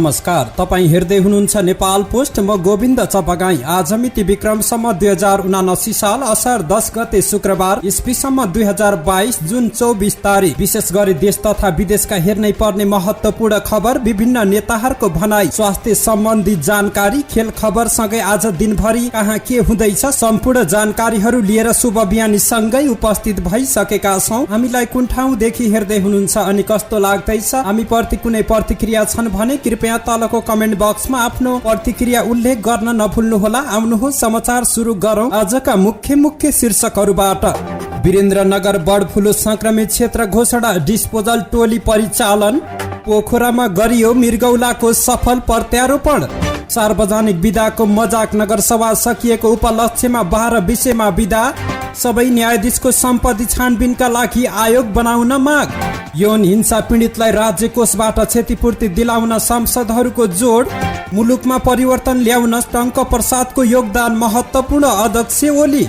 नमस्कार, तपाईँ हेर्दै हुनुहुन्छ नेपाल पोस्ट। म गोविन्द चपगाई। आज मिति विक्रमसम्म 2079 साल असार 10 गते शुक्रबार, इस्वीसम्म 2022 जुन 24 तारिक। विशेष गरी देश तथा विदेशका हेर्नै पर्ने महत्वपूर्ण खबर, विभिन्न नेताहरूको भनाई, स्वास्थ्य सम्बन्धी जानकारी, खेल खबर सँगै आज दिनभरि कहाँ के हुँदैछ सम्पूर्ण जानकारीहरू लिएर शुभ बिहानी सँगै उपस्थित भइसकेका छौँ। हामीलाई कुन ठाउँदेखि हेर्दै हुनुहुन्छ अनि कस्तो लाग्दैछ, हामी प्रति कुनै प्रतिक्रिया छन् भने कृपया तलको कमेन्ट बक्समा आफ्नो प्रतिक्रिया उल्लेख गर्न नभुल्नुहोला। आउनुहोस् समाचार सुरु गरौँ आजका मुख्य शीर्षकहरूबाट। वीरेन्द्रनगर बर्ड फ्लू संक्रमित क्षेत्र घोषणा, डिस्पोजल टोली परिचालन। पोखरामा गरियो मृगौलाको सफल प्रत्यारोपण। सार्वजनिक विधाको मजाक, नगरसभा सकिएको उपलक्ष्यमा 12 विषयमा विधा। सबै न्यायाधीशको सम्पत्ति छानबिनका लागि आयोग बनाउन माग। यौन हिंसा पीडितलाई राज्य कोषबाट क्षतिपूर्ति दिलाउन सांसदहरूको जोड। मुलुकमा परिवर्तन ल्याउन टङ्क प्रसादको योगदान महत्वपूर्ण, अध्यक्ष ओली।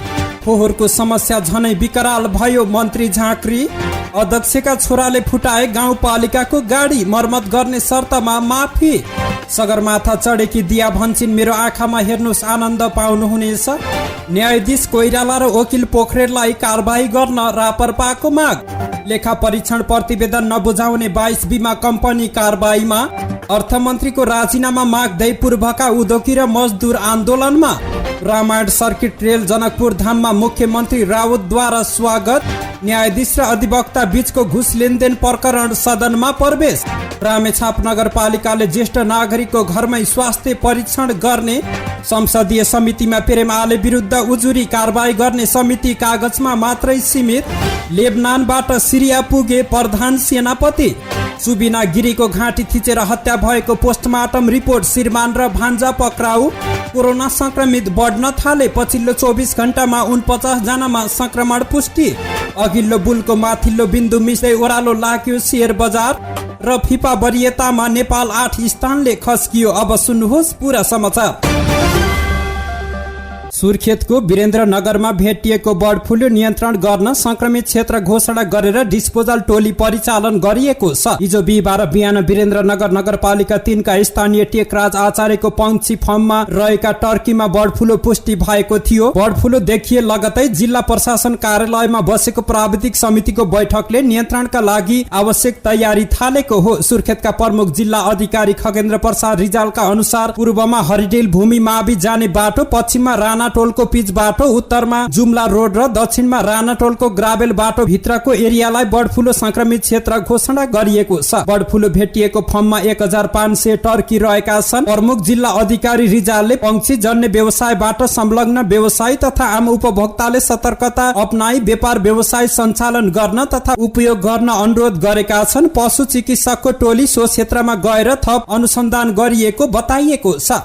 फोहोरको समस्या झनै विकराल भयो, मन्त्री झाँक्री। अध्यक्षका छोराले फुटाए गाउँपालिकाको गाडी, मर्मत गर्ने शर्तमा माफी। सगरमाथा चढेकी दिया भन्छन्, मेरो आँखामा हेर्नुहोस् आनन्द पाउनुहुनेछ। न्यायाधीश कोइराला र वकिल पोखरेललाई कारबाही गर्न रापरपाको माग। लेखा परीक्षण प्रतिवेदन नबुझाउने 22 बिमा कम्पनी कारबाहीमा। अर्थमन्त्रीको राजीनामा माग्दै पूर्वका उद्योगी र मजदुर आन्दोलनमा। रामायण सर्किट रेल जनकपुर धाममा मुख्यमन्त्री राउतद्वारा स्वागत। न्यायाधीश र अधिवक्ता बीचको घुस लेनदेन प्रकरण सदनमा प्रवेश। रामेछाप नगरपालिकाले ज्येष्ठ नागरिकको घरमै स्वास्थ्य परीक्षण गर्ने। संसदीय समितिमा प्रेम आले विरुद्ध उजुरी कारबाही गर्ने समिति कागजमा मात्रै सीमित। लेबनानबाट सिरिया पुगे प्रधान सेनापति। सुबिना गिरीको घाँटी थिचेर हत्या भएको पोस्टमार्टम रिपोर्ट। श्रीमान र भान्जा पक्राउ। कोरोना संक्रमित बढ्न थाले, पछिल्लो 24 घण्टामा 49 जनामा संक्रमण पुष्टि। अघिल्लो बुलको माथिल्लो बिन्दु मिस्दै ओह्रालो लाग्यो शेयर बजार। र फिफा वरियतामा नेपाल 8 स्थानले खस्कियो। अब सुन्नुहोस् पूरा समाचार। सुर्खेतको वीरेन्द्रनगरमा भेटिएको बर्ड फ्लू नियन्त्रण गर्न संक्रमित क्षेत्र घोषणा गरेर डिस्पोजल टोली परिचालन गरिएको छ। हिजो बिहिबार बिहान वीरेन्द्रनगर नगरपालिका 3 का स्थानीय टेकराज आचार्यको पंक्षी फर्ममा रहेका टर्कीमा बर्ड फ्लू पुष्टि भएको थियो। बर्ड फ्लू देखिए लगतै जिल्ला प्रशासन कार्यालयमा बसेको प्राविधिक समितिको बैठकले नियन्त्रणका लागि आवश्यक तयारी थालेको हो। सुर्खेतका प्रमुख जिल्ला अधिकारी खगेन्द्र प्रसाद रिजालका अनुसार पूर्वमा हरिडेल भूमि मावि जाने बाटो, पश्चिममा राणा टोलको पिच बाटो, उत्तरमा जुम्ला रोड र दक्षिणमा राणा टोलको ग्राभेल बाटो भित्रको एरियालाई बर्ड फ्लू संक्रमित क्षेत्र घोषणा गरिएको छ। बर्ड फ्लू भेटिएको फर्ममा 1500 टर्की रहेका छन्। प्रमुख जिल्ला अधिकारी रिजालले पंक्षी जन्य व्यवसायबाट संलग्न व्यवसायी तथा आम उपभोक्ताले सतर्कता अपनाई व्यापार व्यवसाय सञ्चालन गर्न तथा उपयोग गर्न अनुरोध गरेका छन्। पशु चिकित्सकको टोली सो क्षेत्रमा गएर थप अनुसन्धान गरिएको बताइएको छ।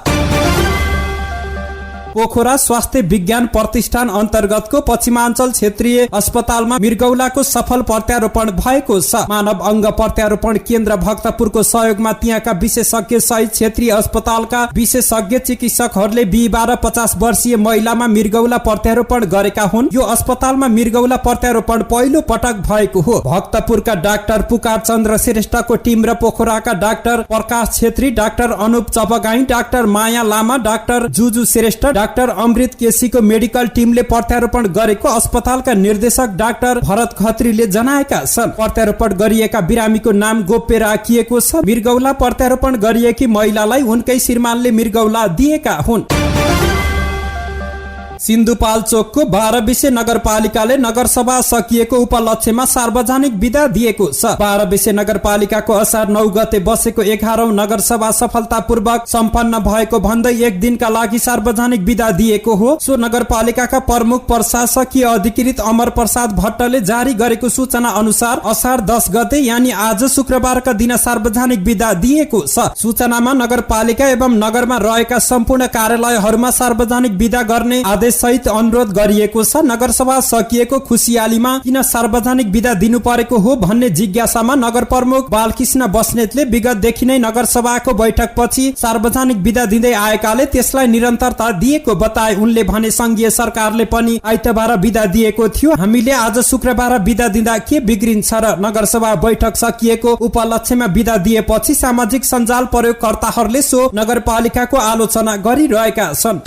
पोखरा स्वास्थ्य विज्ञान प्रतिष्ठान अन्तर्गतको पश्चिमाञ्चल क्षेत्रीय अस्पतालमा मृगौलाको सफल प्रत्यारोपण भएको छ। मानव अङ्ग प्रत्यारोपण केन्द्र भक्तपुरको सहयोगमा त्यहाँका विशेषज्ञ सहित क्षेत्रीय अस्पतालका विशेषज्ञ चिकित्सकहरूले बिहिबार 50 वर्षीय महिलामा मृगौला प्रत्यारोपण गरेका हुन्। यो अस्पतालमा मृगौला प्रत्यारोपण पहिलो पटक भएको हो। भक्तपुरका डाक्टर पुकार चन्द्र श्रेष्ठको टिम र पोखराका doctor Prakash Chhetri, doctor Anup चपगाई, doctor माया लामा, डाक्टर जुजु श्रेष्ठ, डाक्टर अमृत केसीको मेडिकल टिमले प्रत्यारोपण गरेको अस्पतालका निर्देशक डाक्टर भरत खत्रीले जनाएका छन्। प्रत्यारोपण गरिएका बिरामीको नाम गोप्य राखिएको छ। मृगौला प्रत्यारोपण गरिएकी महिलालाई उनकै श्रीमानले मृगौला दिएका हुन्। सिन्धुपाल्चोकको 12 विषय नगरपालिकाले नगरसभा सकिएको उपलक्ष्यमा सार्वजनिक विदा दिएको छ। 12 विषय नगरपालिकाको असार 9 गते बसेको 11औं नगरसभा सफलतापूर्वक सम्पन्न भएको भन्दै एक दिनका लागि सार्वजनिक विदा दिएको हो। सो नगरपालिकाका प्रमुख प्रशासकीय अधिकृत अमर प्रसाद भट्टले जारी गरेको सूचना अनुसार असार 10 गते यानी आज शुक्रबारका दिन सार्वजनिक विदा दिएको छ। सूचनामा नगरपालिका एवं नगरमा रहेका सम्पूर्ण कार्यालयहरूमा सार्वजनिक विदा गर्ने आदेश सहित अनुरोध गरिएको छ। नगरसभा सकिएको खुसियालीमा किन सार्वजनिक बिदा दिनु परेको हो भन्ने जिज्ञासामा नगर प्रमुख बालकृष्ण बस्नेतले विगतदेखि नै नगरसभाको बैठकपछि सार्वजनिक बिदा दिँदै आएकाले त्यसलाई निरन्तरता दिएको बताए। उनले भने संघीय सरकारले पनि आइतबार बिदा दिएको थियो, हामीले आज शुक्रबार बिदा दिँदा के बिग्रिन्छ र? नगरसभा बैठक सकिएको उपलक्ष्यमा बिदा दिएपछि सामाजिक सञ्जाल प्रयोगकर्ताहरूले सो नगरपालिकाको आलोचना गरिरहेका छन्।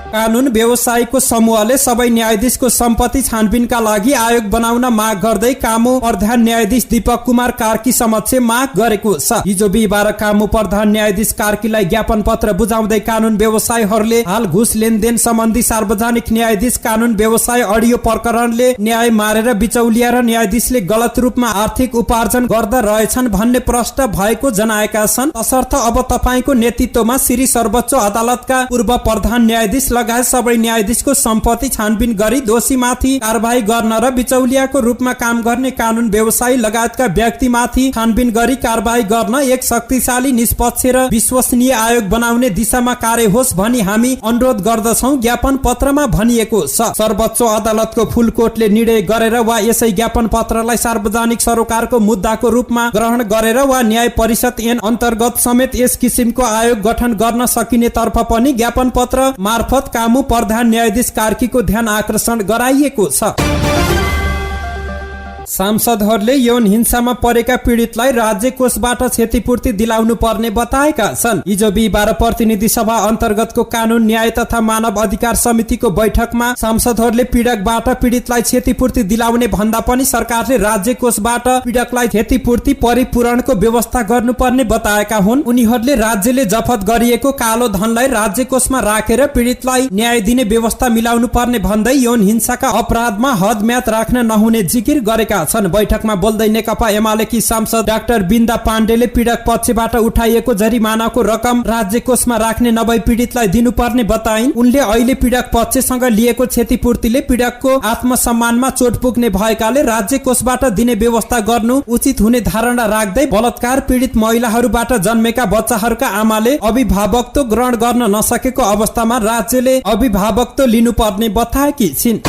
कानून व्यवसायीको समूहले सबै न्यायाधीशको सम्पत्ति छानबिनका लागि आयोग बनाउन माग गर्दै कामु प्रधान न्यायाधीश दीपक कुमार कार्की समक्ष माग गरेको छ। हिजो बिहीबार कामु प्रधान न्यायाधीश कार्कीलाई ज्ञापन पत्र बुझाउँदै कानून व्यवसायीहरूले हाल घुस लेनदेन सम्बन्धी सार्वजनिक न्यायाधीश कानून व्यवसाय अडियो प्रकरणले न्याय मारेर बिचौलिया र न्यायाधीशले गलत रूपमा आर्थिक उपार्जन गर्दा रहेछन् भन्ने प्रश्न भएको जनाएका छन्। तसर्थ अब तपाईँको नेतृत्वमा श्री सर्वोच्च अदालतका पूर्व प्रधान न्यायाधीश लगायत सबै न्यायाधीशको सम्पत्ति छानबिन गरी दोषीमाथि कारबाही गर्न र बिचौलियाको रूपमा काम गर्ने कानून व्यवसायी लगायतका व्यक्तिमाथि छानबिन गरी कारबाही गर्न एक शक्तिशाली निष्पक्ष र विश्वसनीय आयोग बनाउने दिशामा कार्य होस् भनी हामी अनुरोध गर्दछौं। ज्ञापन पत्रमा भनिएको छ, सर्वोच्च अदालतको फुल कोर्टले निर्णय गरेर वा यसै ज्ञापन पत्रलाई सार्वजनिक सरोकारको मुद्दाको रूपमा ग्रहण गरेर वा न्याय परिषद ऐन अन्तर्गत समेत यस किसिमको आयोग गठन गर्न सकिने तर्फ पनि ज्ञापन पत्र मार्फत कामु प्रधान न्यायाधीश कार्कीको ध्यान आकर्षण गराइएको छ। सांसदहरूले यौन हिंसामा परेका पीडितलाई राज्य कोषबाट क्षतिपूर्ति दिलाउनु पर्ने बताएका छन्। हिजो बिहीबार प्रतिनिधि सभा अन्तर्गतको कानून न्याय तथा मानव अधिकार समितिको बैठकमा सांसदहरूले पीडकबाट पीडितलाई क्षतिपूर्ति दिलाउने भन्दा पनि सरकारले राज्य कोषबाट पीडकलाई क्षतिपूर्ति परिपूरणको व्यवस्था गर्नुपर्ने बताएका हुन्। उनीहरूले राज्यले जफत गरिएको कालो धनलाई राज्य कोषमा राखेर पीडितलाई न्याय दिने व्यवस्था मिलाउनु पर्ने भन्दै यौन हिंसाका अपराधमा हदम्याद राख्न नहुने जिकिर गरेका छन्। बैठकमा बोल्दै नेकपा एमालेकी सांसद डाक्टर बिन्दा पाण्डेले पीडक पक्षबाट उठाइएको जरिमानाको रकम राज्य कोषमा राख्ने नभई पीडितलाई दिनुपर्ने बताइन्। उनले अहिले पीडक पक्षसँग लिएको क्षतिपूर्तिले पीडकको आत्मसम्मानमा चोट पुग्ने भएकाले राज्य कोषबाट दिने व्यवस्था गर्नु उचित हुने धारणा राख्दै बलात्कार पीडित महिलाहरूबाट जन्मेका बच्चाहरूका आमाले अभिभावकत्व ग्रहण गर्न नसकेको अवस्थामा राज्यले अभिभावकत्व लिनुपर्ने बताएकी छिन्।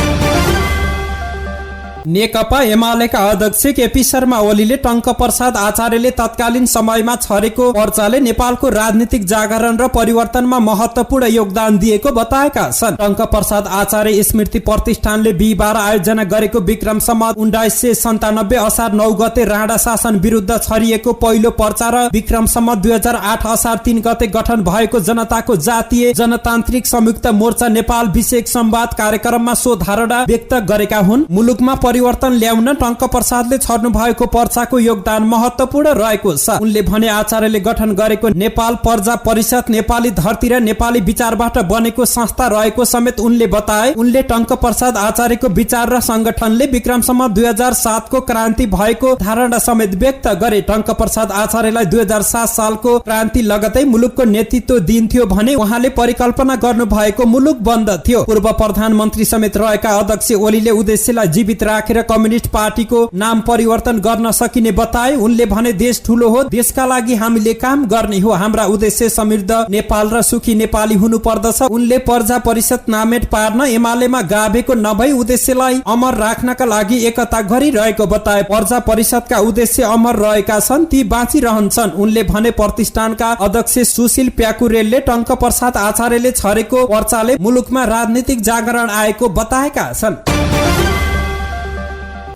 नेकपा एमालेका अध्यक्ष केपी शर्मा ओलीले टंक प्रसाद आचार्यले तत्कालीन समयमा छरेको पर्चाले नेपालको राजनीतिक जागरण र परिवर्तनमा महत्वपूर्ण योगदान दिएको बताएका छन्। टंक प्रसाद आचार्य स्मृति प्रतिष्ठानले बिहीबार आयोजना गरेको विक्रम सम्वत 1997 असार 9 गते राणा शासन विरुद्ध छरिएको पहिलो पर्चा र विक्रम सम्वत 2008 असार 3 गते गठन भएको जनताको जातीय जनतान्त्रिक संयुक्त मोर्चा नेपाल विषयक संवाद कार्यक्रममा सो धारणा व्यक्त गरेका हुन्। मुलुकमा परिवर्तन ल्याउन टंक प्रसादले छर्नु भएको पर्चाको योगदान महत्वपूर्ण रहेको छ। उनले भने आचार्यले गठन गरेको नेपाल प्रजा परिषद नेपाली धरती र नेपाली विचारबाट बनेको संस्था रहेको समेत उनले बताए। उनले टंक प्रसाद आचार्यको विचार र संगठनले विक्रम सम्वत 2007 को क्रान्ति भएको धारणा समेत व्यक्त गरे। टंक प्रसाद आचार्यलाई 2007 सालको क्रान्ति लगतै मुलुकको नेतृत्व दिन्थ्यो भने उहाँले परिकल्पना गर्नु भएको मुलुक बन्द थियो। पूर्व प्रधानमन्त्री समेत रहेका अध्यक्ष ओलीले उद्देश्यलाई जीवित राखेर कम्युनिस्ट पार्टीको नाम परिवर्तन गर्न सकिने बताए। उनले भने देश ठूलो हो, देशका लागि हामीले काम गर्ने हो, हाम्रा उद्देश्य समृद्ध नेपाल र सुखी नेपाली हुनु पर्दछ। उनले प्रजा परिषद नामेट पार्न एमालेमा गाभेको नभई उद्देश्यलाई अमर राख्नका लागि एकता गरिरहेको बताए। प्रजा परिषदका उद्देश्य अमर रहेका छन्, ती बाँचिरहन्छन्। उनले भने प्रतिष्ठानका अध्यक्ष सुशील प्याकुरेलले टंक प्रसाद आचार्यले छरेको पर्चाले मुलुकमा राजनीतिक जागरण आएको बताएका छन्।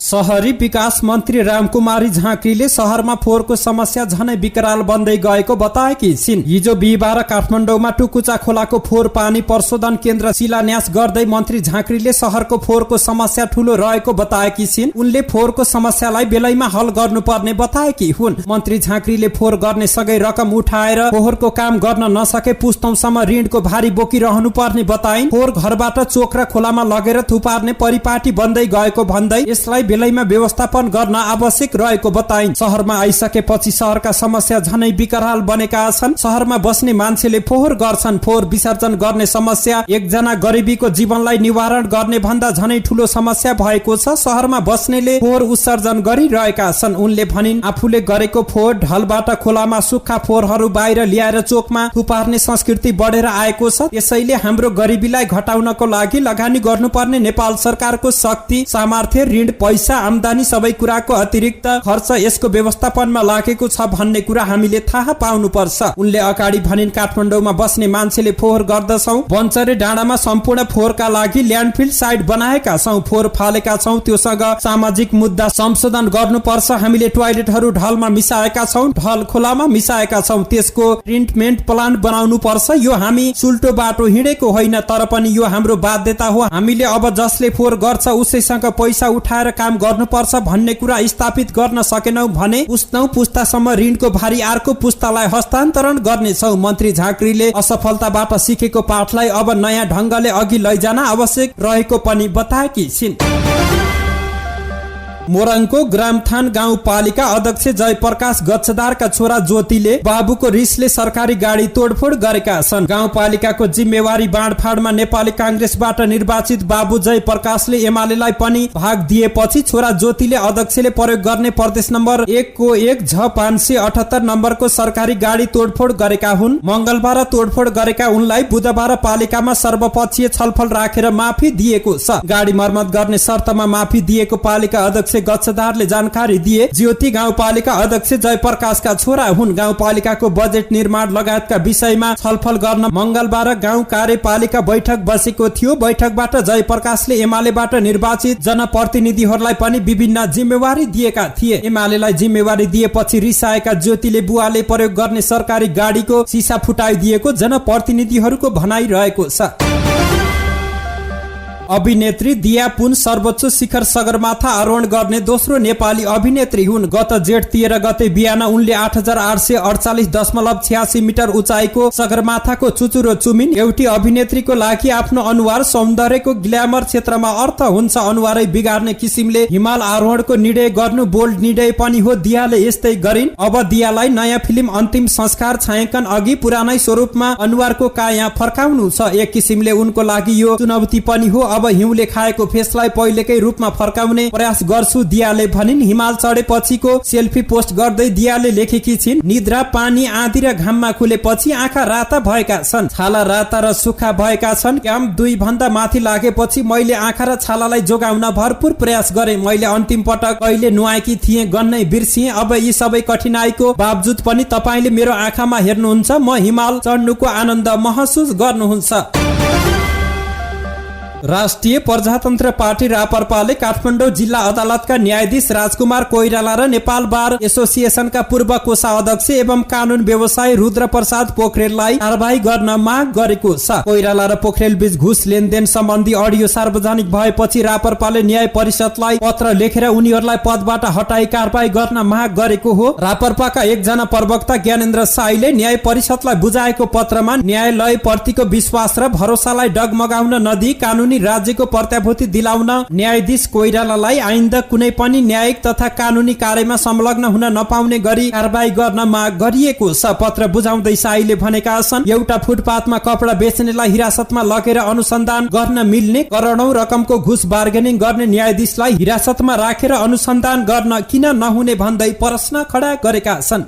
शहरी विकास मन्त्री रामकुमारी झाँक्रीले शहरमा फोहोरको समस्या झनै विकराल बन्दै गएको बताएकी छिन्। हिजो बिहीबार काठमाडौँमा टुकुचा खोलाको फोहोर पानी परिशोधन केन्द्र शिलान्यास गर्दै मन्त्री झाँक्रीले शहरको फोहोरको समस्या ठूलो रहेको बताएकी छिन्। उनले फोहोरको समस्यालाई बेलैमा हल गर्नुपर्ने बताएकी हुन्। मन्त्री झाँक्रीले फोहोर गर्ने सबै रकम उठाएर फोहोरको काम गर्न नसके पुस्तौंसम्म ऋणको भारी बोकिरहनु पर्ने बताइन्। फोहोर घरबाट चोक र खोलामा लगेर थुपार्ने परिपाटी बन्दै गएको भन्दै यसलाई बेलैमा व्यवस्थापन गर्न आवश्यक रहेको बताइन्। शहरमा आइसकेपछि शहरका समस्या झनै विकराल बनेका छन्। शहरमा बस्ने मान्छेले फोहोर गर्छन्। फोहोर विसर्जन गर्ने समस्या एकजना गरिबीको जीवनलाई निवारण गर्ने भन्दा झनै ठूलो समस्या भएको छ। शहरमा बस्नेले फोहोर उत्सर्जन गरिरहेका छन्। उनले भनिन्, आफूले गरेको फोहोर ढलबाट खोलामा सुक्खा फोहोरहरू बाहिर ल्याएर चोकमा थुपार्ने संस्कृति बढेर आएको छ। यसैले हाम्रो गरिबीलाई घटाउनको लागि लगानी गर्नुपर्ने नेपाल सरकारको शक्ति, सामर्थ्य, ऋण, पैसा, आम्दानी सबै कुराको अतिरिक्त खर्च यसको व्यवस्थापनमा लागेको छ भन्ने कुरा हामीले थाहा पाउनुपर्छ। उनले अगाडि भनिन्, काठमाडौँमा बस्ने मान्छेले फोहोर गर्दछौं। बन्चरे डाँडामा सम्पूर्ण फोहोरका लागि ल्यान्डफिल साइट बनाएका छौं। फोहोर फालेका छौं। त्योसँग सामाजिक मुद्दा संशोधन गर्नुपर्छ। हामीले टोयलेटहरू ढलमा मिसाएका छौं। ढल खोलामा मिसाएका छौं। त्यसको ट्रिटमेन्ट प्लान्ट बनाउनु पर्छ। यो हामी सुल्टो बाटो हिँडेको होइन, तर पनि यो हाम्रो बाध्यता हो। हामीले अब जसले फोहोर गर्छ उसैसँग पैसा उठाएर काम गर्नुपर्छ भन्ने कुरा स्थापित गर्न सकेनौं भने 9 पुस्तासम्म ऋणको भारी अर्को पुस्तालाई हस्तान्तरण गर्नेछौं। मन्त्री झाँक्रीले असफलताबाट सिकेको पाठलाई अब नयाँ ढंगले अघि लैजान आवश्यक रहेको पनि बताएकी छिन्। मोरङको ग्रामथान गाउँपालिका अध्यक्ष जयप्रकाश गच्छदारका छोरा ज्योतिले बाबुको रिसले सरकारी गाडी तोडफोड गरेका छन्। गाउँपालिकाको जिम्मेवारी बाँडफाँडमा नेपाली कांग्रेसबाट निर्वाचित बाबु जयप्रकाशले एमालेलाई पनि भाग दिएपछि छोरा ज्योतिले अध्यक्षले प्रयोग गर्ने प्रदेश नम्बर 1 को 1 झ 578 नम्बरको सरकारी गाडी तोडफोड गरेका हुन्। मंगलबार तोडफोड गरेका उनलाई बुधबार पालिकामा सर्वपक्षीय छलफल राखेर माफी दिएको छ। गाडी मर्मत गर्ने शर्तमा माफी दिएको पालिका अध्यक्ष गच्छदारले जानकारी दिए। ज्योति गाउँपालिका अध्यक्ष जयप्रकाशका छोरा हुन्। गाउँपालिकाको बजेट निर्माण लगायतका विषयमा छलफल गर्न मंगलबार गाउँ कार्यपालिका बैठक बसेको थियो। बैठकबाट जयप्रकाशले एमालेबाट निर्वाचित जनप्रतिनिधिहरूलाई पनि विभिन्न जिम्मेवारी दिएका थिए। एमालेलाई जिम्मेवारी दिएपछि रिसाएका ज्योतिले बुवाले प्रयोग गर्ने सरकारी गाडीको सिसा फुटाइदिएको जनप्रतिनिधिहरूको भनाइ रहेको छ। अभिनेत्री दिया पुन सर्वोच्च शिखर सगरमाथा आरोहण गर्ने दोस्रो नेपाली अभिनेत्री हुन्। गत जेठ 13 गते बिहान उनले 8848.86 मिटर उचाइको सगरमाथाको चुचुरो चुमिन। एउटी अभिनेत्रीको लागि आफ्नो अनुहार सौन्दर्यको ग्ल्यामर क्षेत्रमा अर्थ हुन्छ अनुहारै बिगार्ने किसिमले हिमाल आरोहणको निर्णय गर्नु बोल्ड निर्णय पनि हो। दियाले यस्तै गरिन्। अब दियालाई नयाँ फिल्म अन्तिम संस्कार छायाङ्कन अघि पुरानै स्वरूपमा अनुहारको काया फर्काउनु छ। एक किसिमले उनको लागि यो चुनौती पनि हो। अब हिउँले खाएको फेसलाई पहिलेकै रूपमा फर्काउने प्रयास गर्छु दियाले भनिन्। हिमाल चढेपछिको सेल्फी पोस्ट गर्दै दियाले लेखेकी छिन्, निद्रा, पानी, आँधी र घाममा खुलेपछि आँखा राता भएका छन्, छाला राता र सुक्खा भएका छन्। काम 2 भन्दा माथि लागेपछि मैले आँखा र छालालाई जोगाउन भरपूर प्रयास गरे। मैले अन्तिम पटक कहिले नुहाएकी थिएँ गन्नै बिर्सिएँ। अब यी सबै कठिनाइको बावजुद पनि तपाईले मेरो आँखामा हेर्नुहुन्छ, म हिमाल चढ्नुको आनन्द महसुस गर्नुहुन्छ। राष्ट्रिय प्रजातन्त्र पार्टी रापरपाले काठमाडौँ जिल्ला अदालतका न्यायाधीश राजकुमार कोइराला र नेपाल बार एसोसिएसनका पूर्व कोषाध्यक्ष एवं कानून व्यवसायी रुद्र प्रसाद पोखरेललाई कारबाही गर्न माग गरेको छ। कोइराला र पोखरेल बीच घुस लेनदेन सम्बन्धी अडियो सार्वजनिक भएपछि रापरपाले न्याय परिषदलाई पत्र लेखेर उनीहरूलाई पदबाट हटाई कारबाही गर्न माग गरेको हो। रापरपाका एकजना प्रवक्ता ज्ञानेन्द्र साईले न्याय परिषदलाई बुझाएको पत्रमा न्यायालय प्रतिको विश्वास र भरोसालाई डगमगाउन नदिई कानूनी राज्यको प्रत्याभूति दिलाउन न्यायाधीश कोइरालालाई आइन्दा कुनै पनि न्यायिक तथा कानूनी कार्यमा संलग्न हुन नपाउने गरी कारबाही गर्न माग गरिएको छ। पत्र बुझाउँदै साईले भनेका छन्, एउटा फुटपाथमा कपडा बेच्नेलाई हिरासतमा लगेर अनुसन्धान गर्न मिल्ने करोडौं रकमको घुस बार्गेनिङ गर्ने न्यायाधीशलाई हिरासतमा राखेर अनुसन्धान गर्न किन नहुने भन्दै प्रश्न खडा गरेका छन्।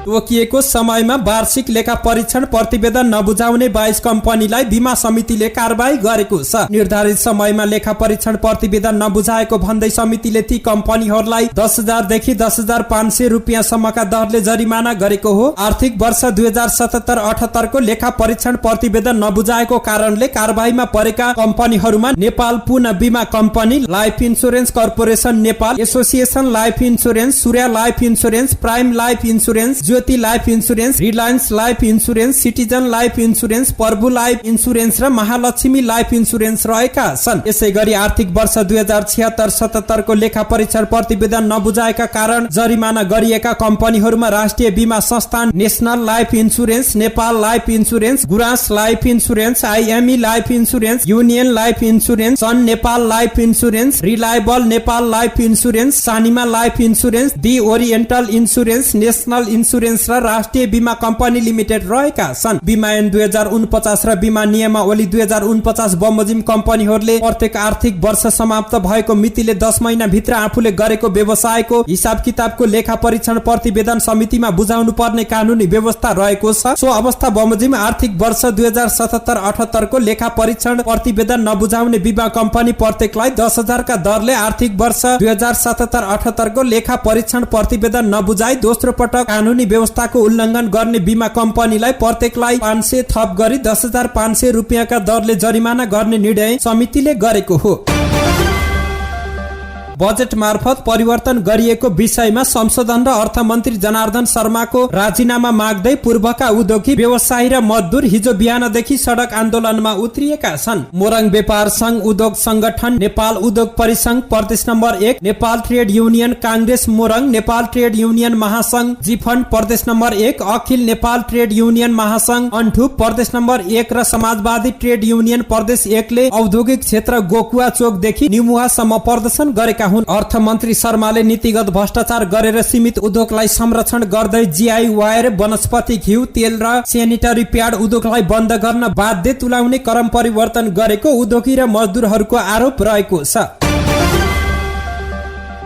तोकिएको समयमा वार्षिक लेखा परीक्षण प्रतिवेदन नबुझाउने 22 कम्पनीलाई बीमा समितिले कारबाही गरेको छ। निर्धारित समयमा लेखा परीक्षण प्रतिवेदन नबुझाएको भन्दै समितिले ती कम्पनीहरूलाई 10,000 देखि 10,500 रुपियाँसम्मका दरले जरिमाना गरेको हो। आर्थिक वर्ष 2077-78 को लेखा परीक्षण प्रतिवेदन नबुझाएको कारणले कारबाहीमा परेका कम्पनीहरूमा नेपाल पुन बीमा कम्पनी, life insurance corporation Nepal, association life insurance, Surya life insurance, prime life insurance, Jyoti life insurance, reliance life insurance, citizen life insurance, Prabhu life insurance र महालक्ष्मी लाइफ इन्सुरेन्स रहेका छन्। यसै गरी आर्थिक वर्ष 2076-77 को लेखा परीक्षण प्रतिवेदन नबुझाएका कारण जरिमाना गरिएका कम्पनीहरूमा राष्ट्रिय बीमा संस्थान, national life insurance, Nepal life insurance, Gurans life insurance, IME life insurance, union life insurance, sun Nepal life insurance, reliable Nepal life insurance, Sanima life insurance, the oriental insurance, national insurance र राष्ट्रिय बीमा कम्पनी लिमिटेड रहेका छन्। बीमा ऐन 2049 र बीमा नियमावली 2049 बमोजिम कम्पनीहरूले प्रत्येक आर्थिक वर्ष समाप्त भएको मितिले 10 महिना भित्र आफूले गरेको व्यवसायको हिसाब किताबको लेखा परीक्षण प्रतिवेदन समितिमा बुझाउनु पर्ने कानूनी व्यवस्था रहेको छ। सो अवस्था बमोजिम आर्थिक वर्ष 2077-78 को लेखा परीक्षण प्रतिवेदन नबुझाउने बीमा कम्पनी प्रत्येकलाई 10,000 का दरले आर्थिक वर्ष 2077-78 को लेखा परीक्षण प्रतिवेदन नबुझाई दोस्रो पटक कानूनी व्यवस्थाको उल्लङ्घन गर्ने बीमा कम्पनीलाई प्रत्येकलाई 500 थप गरी 10,500 रुपियाँका दरले जरिमाना गर्ने निर्णय समितिले गरेको हो। बजेट मार्फत परिवर्तन गरिएको विषयमा संशोधन र अर्थमन्त्री जनार्दन शर्माको राजीनामा माग्दै पूर्वका उद्योगी, व्यवसायी र मजदुर हिजो बिहानदेखि सडक आन्दोलनमा उत्रिएका छन्। मोरङ व्यापार संघ उद्योग संगठन, नेपाल उद्योग परिसंघ प्रदेश number 1, Nepal trade union Congress Morang, Nepal trade union महासंघ जिफन प्रदेश नम्बर 1, अखिल नेपाल ट्रेड युनियन महासंघ अन्ठु प्रदेश नम्बर 1 र समाजवादी ट्रेड युनियन प्रदेश 1 ले औद्योगिक क्षेत्र गोकुवा चोकदेखि निमुहासम्म प्रदर्शन गरेका हुन्। अर्थमन्त्री शर्माले नीतिगत भ्रष्टाचार गरेर सीमित उद्योगलाई संरक्षण गर्दै जीआई वायर, वनस्पति घिउ, तेल र सेनिटरी प्याड उद्योगलाई बन्द गर्न बाध्य तुल्याउने क्रम परिवर्तन गरेको उद्योगी र मजदुरहरूको आरोप रहेको छ।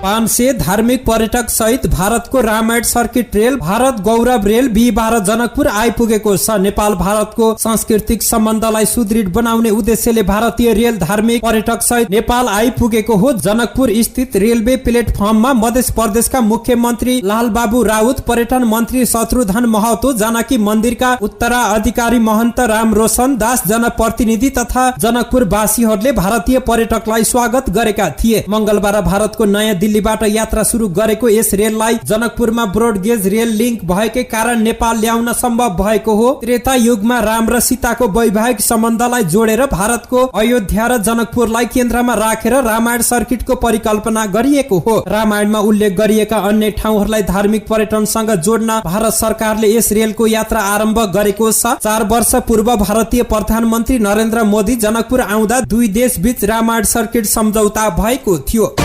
500 धार्मिक पर्यटक सहित भारतको रामायण सर्किट रेल, भारत गौरव रेल बिहिबार जनकपुर आइपुगेको छ। नेपाल भारतको सांस्कृतिक सम्बन्धलाई सुदृढ बनाउने उद्देश्यले भारतीय रेल धार्मिक पर्यटक सहित नेपाल आइपुगेको हो। जनकपुर स्थित रेलवे प्लेटफर्ममा मध्य प्रदेशका मुख्यमन्त्री लालबाबु राउत, पर्यटन मन्त्री शत्रुघ्न महतो, जानकी मन्दिरका उत्तराधिकारी महन्त राम रोशन दास, जनप्रतिनिधि तथा जनकपुरवासीहरूले भारतीय पर्यटकलाई स्वागत गरेका थिए। मंगलबार भारतको नयाँ दिल्लीबाट यात्रा सुरु गरेको यस रेललाई जनकपुरमा ब्रोडगेज रेल लिंक भएकै कारण नेपाल ल्याउन सम्भव भएको हो। त्रेता युगमा राम र सीताको वैवाहिक सम्बन्धलाई जोडेर भारतको अयोध्या र जनकपुरलाई केन्द्रमा राखेर रामायण सर्किटको परिकल्पना गरिएको हो। रामायणमा उल्लेख गरिएका अन्य ठाउँहरूलाई धार्मिक पर्यटनसँग जोड्न भारत सरकारले यस रेलको यात्रा आरम्भ गरेको छ। 4 वर्ष पूर्व भारतीय प्रधानमन्त्री नरेन्द्र मोदी जनकपुर आउँदा दुई देश बीच रामायण सर्किट सम्झौता भएको थियो।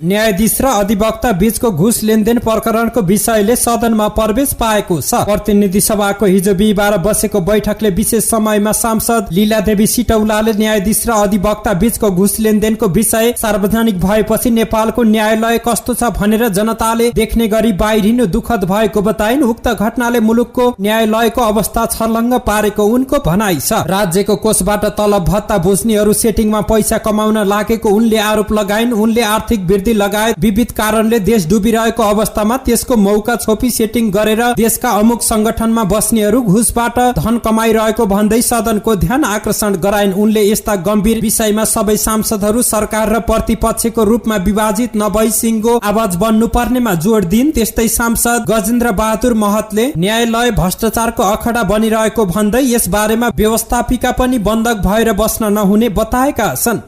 न्यायाधीश र अधिवक्ता बीचको घुस लेनदेन प्रकरणको विषयले सदनमा प्रवेश पाएको छ। प्रतिनिधि सभाको हिजो बिहिबार बसेको बैठकले विशेष समयमा सांसद लीलादेवी सिटौलाले न्यायाधीश र अधिवक्ता बीचको घुस लेनदेनको विषय सार्वजनिक भएपछि नेपालको न्यायालय कस्तो छ भनेर जनताले देख्ने गरी बाहिरिनु दुःखद भएको बताइन्। उक्त घटनाले मुलुकको न्यायालयको अवस्था छर्लङ्ग पारेको उनको भनाइ छ। राज्यको कोषबाट तलब भत्ता बुझ्नेहरू सेटिङमा पैसा कमाउन लागेको उनले आरोप लगाइन्। उनले आर्थिक वृद्धि लगायत विविध कारणले देश डुबिरहेको अवस्थामा त्यसको मौका छोपी सेटिङ गरेर देशका अमुक संगठनमा बस्नेहरू घुसबाट धन कमाइरहेको भन्दै सदनको ध्यान आकर्षण गराइन्। उनले यस्ता गम्भीर विषयमा सबै सांसदहरू सरकार र प्रतिपक्षको रूपमा विभाजित नभई सिंगो आवाज बन्नु पर्नेमा जोड दिइन्। त्यस्तै सांसद गजेन्द्र बहादुर महतले न्यायालय भ्रष्टाचारको अखडा बनिरहेको भन्दै यस बारेमा व्यवस्थापिका पनि बन्धक भएर बस्न नहुने बताएका छन्।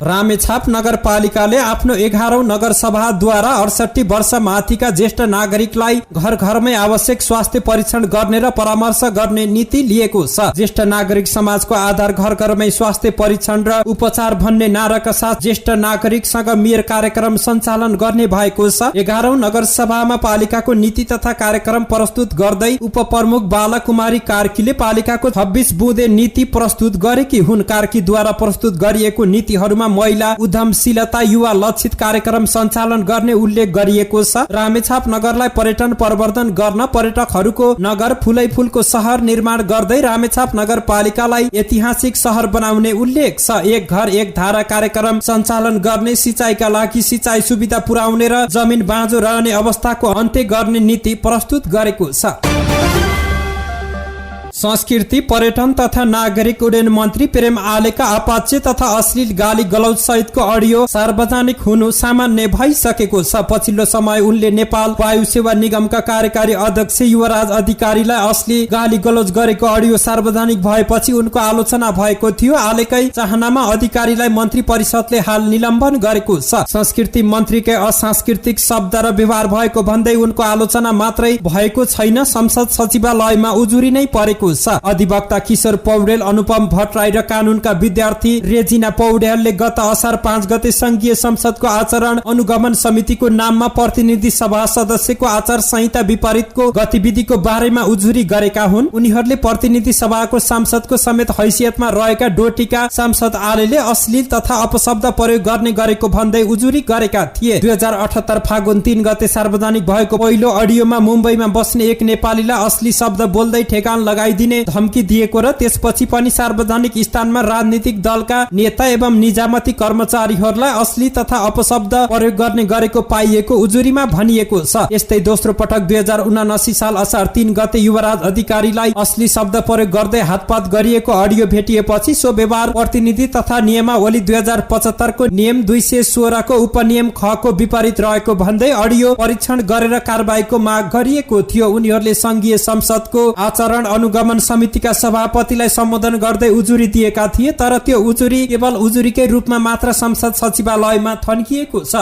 रामेछाप नगरपालिकाले आफ्नो 11औं नगरसभाद्वारा 68 वर्ष माथिका ज्येष्ठ नागरिकलाई घर घरमै आवश्यक स्वास्थ्य परीक्षण गर्ने र परामर्श गर्ने नीति लिएको छ। ज्येष्ठ नागरिक समाजको आधार घर घरमै स्वास्थ्य परीक्षण र उपचार भन्ने नाराका साथ ज्येष्ठ नागरिकसँग मेयर कार्यक्रम सञ्चालन गर्ने भएको छ। 11औं नगरसभामा पालिकाको नीति तथा कार्यक्रम प्रस्तुत गर्दै उपप्रमुख बालकुमारी कार्कीले पालिकाको 26 बुँदे नीति प्रस्तुत गरेकी हुन्। कार्कीद्वारा प्रस्तुत गरिएको नीतिहरूमा महिला उद्यमशीलता, युवा लक्षित कार्यक्रम सञ्चालन गर्ने उल्लेख गरिएको छ। रामेछाप नगरलाई पर्यटन प्रवर्धन गर्न पर्यटकहरूको नगर फुलै फुलको शहर निर्माण गर्दै रामेछाप नगरपालिकालाई ऐतिहासिक शहर बनाउने उल्लेख छ। एक घर एक धारा कार्यक्रम सञ्चालन गर्ने, सिंचाइका लागि सिंचाइ सुविधा पुर्याउने र जमिन बाँझो रहने अवस्थाको अन्त्य गर्ने नीति प्रस्तुत गरेको छ। संस्कृति, पर्यटन तथा नागरिक उड्डयन मन्त्री प्रेम आलेका अपाचे तथा अश्लील गाली गलौज सहितको अडियो सार्वजनिक हुनु सामान्य भइसकेको छ। पछिल्लो समय उनले नेपाल वायु सेवा निगमका कार्यकारी अध्यक्ष युवराज अधिकारीलाई अश्लील गाली गलौज गरेको अडियो सार्वजनिक भएपछि उनको आलोचना भएको थियो। आलेकै चाहनामा अधिकारीलाई मन्त्री परिषदले हाल निलम्बन गरेको छ। संस्कृति मन्त्रीकै असांस्कृतिक शब्द र व्यवहार भएको भन्दै उनको आलोचना मात्रै भएको छैन, संसद सचिवालयमा उजुरी नै परेको छ। अधिवक्ता किशोर पौडेल, अनुपम भट्टराई र कानूनका विद्यार्थी रेजिना पौडेलले गत असार 5 गते संघीय संसदको आचरण अनुगमन समितिको नाममा प्रतिनिधि सभा सदस्यको आचार संहिता विपरीतको गतिविधिको बारेमा उजुरी गरेका हुन्। उनीहरूले प्रतिनिधि सभाको सांसदको समेत हैसियतमा रहेका डोटीका सांसद आलेले अश्लील तथा अपशब्द प्रयोग गर्ने गरेको भन्दै उजुरी गरेका थिए। 2078 फागुन 3 गते सार्वजनिक भएको पहिलो अडियोमा मुम्बईमा बस्ने एक नेपालीलाई अश्लील शब्द बोल्दै ठेगान लगाइदिने धम्की दिएको र त्यसपछि पनि सार्वजनिक स्थानमा राजनीतिक दलका नेता एवं निजामती कर्मचारीहरूलाई अश्लील तथा अपशब्द प्रयोग गर्ने गरेको पाइएको उजुरीमा भनिएको छ। यस्तै दोस्रो पटक 2079 साल असार 3 गते युवराज अधिकारीलाई अश्लील शब्द प्रयोग गर्दै हातपात गरिएको अडियो भेटिएपछि सो व्यवहार प्रतिनिधि तथा नियमावली 2075 को नियम 216 को उपनियम ख को विपरीत रहेको भन्दै अडियो परीक्षण गरेर कारबाहीको माग गरिएको थियो। उनीहरूले संघीय संसदको आचरण अनुगमन समितिका सभापतिलाई सम्बोधन गर्दै उजुरी दिएका थिए, तर त्यो उजुरी केवल उजुरीकै रूपमा मात्र संसद सचिवालयमा थन्किएको छ।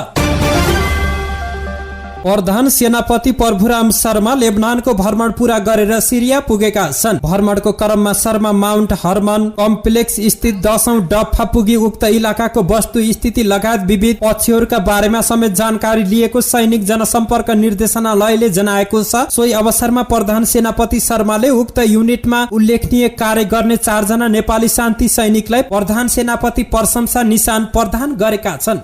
प्रधान सेनापति प्रभुराम शर्मा लेबनानको भ्रमण पूरा गरेर सिरिया पुगेका छन्। भ्रमणको क्रममा शर्मा माउन्ट हर्मन कम्प्लेक्स स्थित 10औं डफा पुगी उक्त इलाकाको वस्तु स्थिति लगायत विविध पक्षहरूका बारेमा समेत जानकारी लिएको सैनिक जनसम्पर्क निर्देशनालयले जनाएको छ। सोही अवसरमा प्रधान सेनापति शर्माले उक्त युनिटमा उल्लेखनीय कार्य गर्ने 4 जना नेपाली शान्ति सैनिकलाई प्रधान सेनापति प्रशंसा निशान प्रदान गरेका छन्।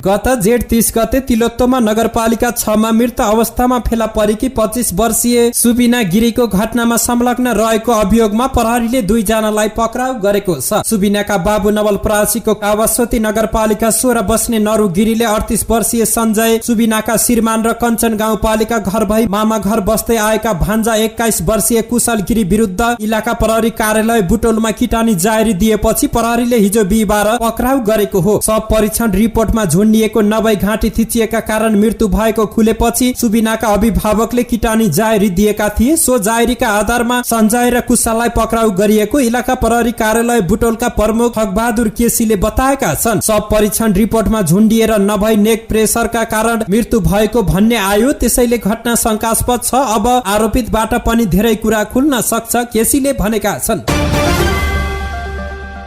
गत जेठ 30 गते तिलोत्तमा नगरपालिका 6 मा मृत अवस्थामा फेला परेकी 25 वर्षीय सुबिना गिरीको घटनामा संलग्न रहेको अभियोगमा प्रहरीले 2 जनालाई पक्राउ गरेको छ। सुबिनाका बाबु नवलपरासीको कावासोती नगरपालिका 16 बस्ने नरु गिरीले 38 वर्षीय सञ्जय सुबिनाका श्रीमान र कञ्चन गाउँपालिका घर भई मामा घर बस्दै आएका भान्जा 21 वर्षीय कुशल गिरी विरुद्ध इलाका प्रहरी कार्यालय बुटोलमा किटानी जारी दिएपछि प्रहरीले हिजो बिहीबार पक्राउ गरेको हो। सब परीक्षण रिपोर्टमा निएको नभई घाँटी थिचिएका कारण मृत्यु भएको खुलेपछि सुबिनाका अभिभावकले किटानी जारी दिएका थिए। सो जारीका आधारमा सञ्जय र कुशललाई पक्राउ गरिएको इलाका प्रहरी कार्यालय बुटोलका प्रमुख खगबहादुर केसीले बताएका छन्। सब परीक्षण रिपोर्टमा झुन्डिएर नभई नेक प्रेसरका कारण मृत्यु भएको भन्ने आयो, त्यसैले घटना शंकास्पद छ। अब आरोपितबाट पनि धेरै कुरा खुल्न सक्छ, केसीले भनेका छन्।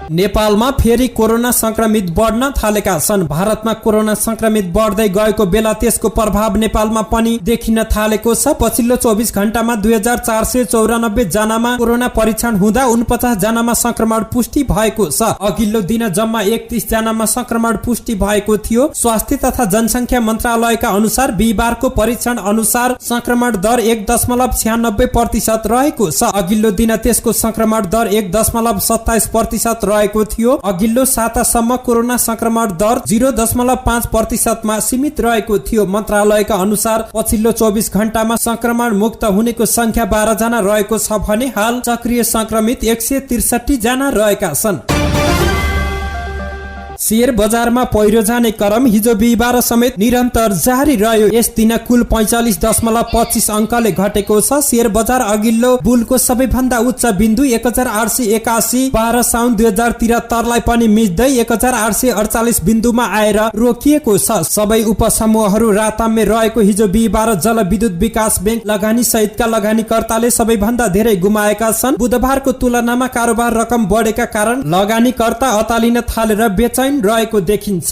नेपालमा फेरि कोरोना संक्रमित बढ्न थालेका छन्। भारतमा कोरोना संक्रमित बढ्दै गएको बेला त्यसको प्रभाव नेपालमा पनि देखिन थालेको छ। पछिल्लो 24 घण्टामा 2494 जनामा कोरोना परीक्षण हुँदा 49 जनामा संक्रमण पुष्टि भएको छ। अघिल्लो दिन जम्मा 31 जनामा संक्रमण पुष्टि भएको थियो। स्वास्थ्य तथा जनसंख्या मन्त्रालयका अनुसार बिहीबारको परीक्षण अनुसार संक्रमण दर 1.96% रहेको छ। अघिल्लो दिन त्यसको संक्रमण दर 1.27% रहेको थियो। अघिल्लो सातासम्म कोरोना संक्रमण दर 0.5% मा सीमित रहेको थियो। मन्त्रालयका अनुसार पछिल्लो 24 घण्टामा संक्रमण मुक्त हुनेको संख्या 12 जना रहेको छ भने हाल सक्रिय संक्रमित 163 जना रहेका छन्। शेयर बजारमा पहिरो जाने क्रम हिजो बिहीबार समेत निरन्तर जारी रह्यो। यस दिन कुल 45.25 अंकले घटेको छ। शेयर बजार अघिल्लो बुलको सबैभन्दा उच्च बिन्दु 1881 12 साउन 2073 लाई पनि मिच्दै 1848 बिन्दुमा आएर रोकिएको छ। सबै उपसमूहहरू राताममा रहेको हिजो बिहीबार जलविद्युत विकास बैंक लगानी सहितका लगानीकर्ताले सबैभन्दा धेरै गुमाएका छन्। बुधबारको तुलनामा कारोबार रकम बढेका कारण लगानीकर्ता अतालिन थालेर बेचैन रहेको देखिन्छ।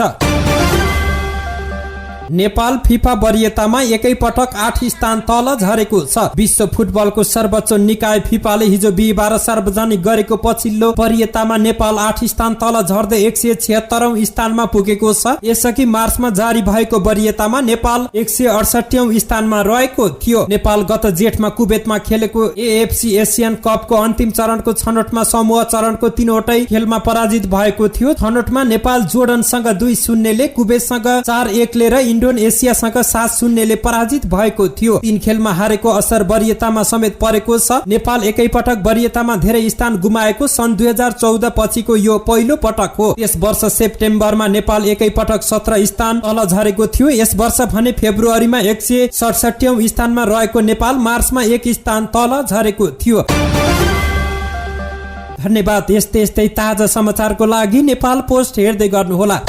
नेपाल फिफा वरियतामा एकै पटक 8 स्थान तल झरेको छ। विश्व फुटबलको सर्वोच्च निकाय फिफाले हिजो बिहीबार सार्वजनिक गरेको पछिल्लो वरियतामा नेपाल 8 स्थान तल झर्दै 176औं स्थानमा पुगेको छ। यसअघि मार्चमा जारी भएको वरियतामा नेपाल 168औं स्थानमा रहेको थियो। नेपाल गत जेठमा कुवेतमा खेलेको एएफसी एसियन कपको अन्तिम चरणको छनौटमा समूह चरणको 3वटै खेलमा पराजित भएको थियो। छनौटमा नेपाल जोर्डनसँग 2-0 ले, कुवेतसँग 4-1 ले र इन्डोनेसियासँग 7-0 पराजित भएको थियो। 3 खेलमा हारेको असर वरियतामा समेत परेको छ। नेपाल एकैपटक वरियतामा धेरै स्थान गुमाएको सन् 2014 पछिको यो पहिलो पटक हो। यस वर्ष सेप्टेम्बरमा नेपाल एकैपटक 17 स्थान तल झरेको थियो। यस वर्ष भने फेब्रुअरीमा 167औं स्थानमा रहेको नेपाल मार्चमा 1 स्थान तल झरेको थियो। धन्यवाद। यस्तै ताजा समाचारको लागि नेपाल पोस्ट हेर्दै गर्नुहोला।